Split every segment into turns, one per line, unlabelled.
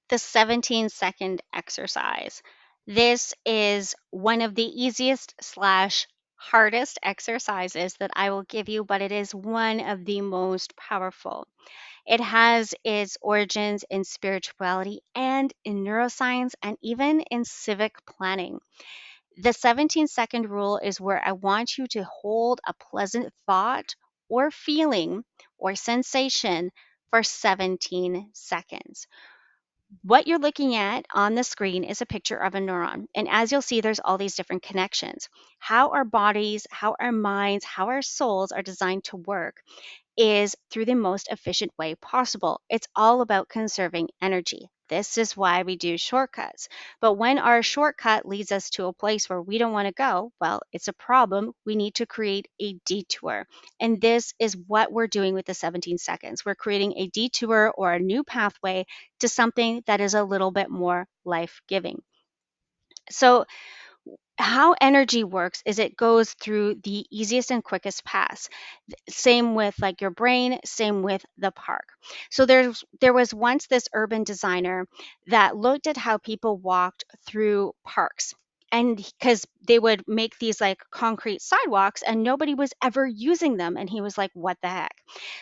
The 17-second exercise. This is one of the easiest slash hardest exercises that I will give you, but it is one of the most powerful. It has its origins in spirituality and in neuroscience and even in civic planning. The 17-second rule is where I want you to hold a pleasant thought or feeling or sensation for 17 seconds. What you're looking at on the screen is a picture of a neuron. And as you'll see, there's all these different connections. How our bodies, how our minds, how our souls are designed to work is through the most efficient way possible. It's all about conserving energy. This is why we do shortcuts. But when our shortcut leads us to a place where we don't want to go, well, it's a problem. We need to create a detour. And this is what we're doing with the 17 seconds. We're creating a detour or a new pathway to something that is a little bit more life giving. So, how energy works is it goes through the easiest and quickest paths. Same with like your brain, same with the park. So there was once this urban designer that looked at how people walked through parks. And because they would make these like concrete sidewalks and nobody was ever using them. And he was like, what the heck?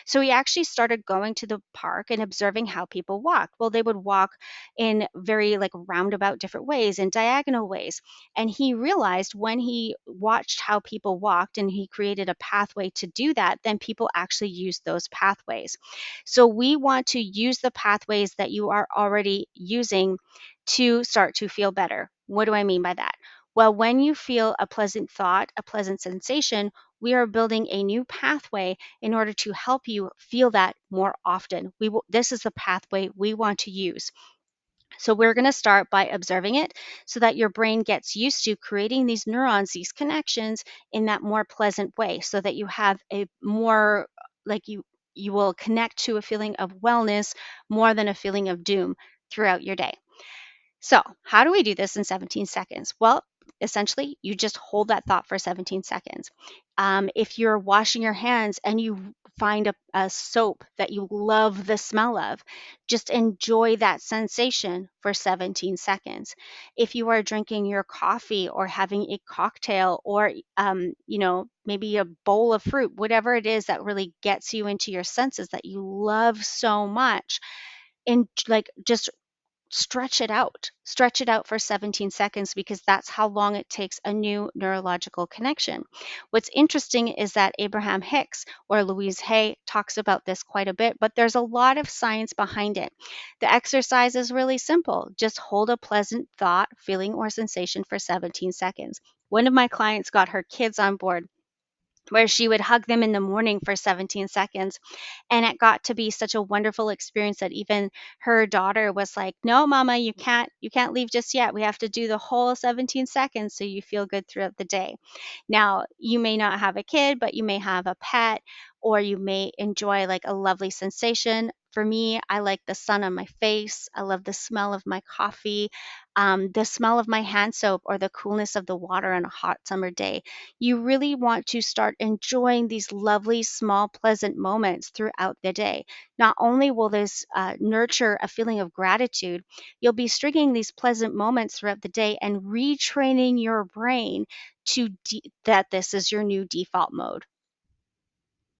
So he actually started going to the park and observing how people walked. Well, they would walk in very like roundabout different ways, in diagonal ways. And he realized when he watched how people walked and he created a pathway to do that, then people actually use those pathways. So we want to use the pathways that you are already using to start to feel better. What do I mean by that? Well, when you feel a pleasant thought, a pleasant sensation, we are building a new pathway in order to help you feel that more often. This is the pathway we want to use. So we're going to start by observing it so that your brain gets used to creating these neurons, these connections in that more pleasant way so that you have a more like you will connect to a feeling of wellness more than a feeling of doom throughout your day. So, how do we do this in 17 seconds? Well, essentially, you just hold that thought for 17 seconds. If you're washing your hands and you find a soap that you love the smell of, just enjoy that sensation for 17 seconds. If you are drinking your coffee or having a cocktail or, maybe a bowl of fruit, whatever it is that really gets you into your senses that you love so much, and like just stretch it out for 17 seconds because that's how long it takes a new neurological connection. What's interesting is that Abraham Hicks or Louise Hay talks about this quite a bit, but there's a lot of science behind it. The exercise is really simple. Just hold a pleasant thought, feeling, or sensation for 17 seconds. One of my clients got her kids on board where she would hug them in the morning for 17 seconds. And it got to be such a wonderful experience that even her daughter was like, "No, mama, you can't leave just yet. We have to do the whole 17 seconds so you feel good throughout the day." Now, you may not have a kid, but you may have a pet or you may enjoy like a lovely sensation. For me, I like the sun on my face. I love the smell of my coffee, the smell of my hand soap, or the coolness of the water on a hot summer day. You really want to start enjoying these lovely, small, pleasant moments throughout the day. Not only will this nurture a feeling of gratitude, you'll be stringing these pleasant moments throughout the day and retraining your brain that this is your new default mode.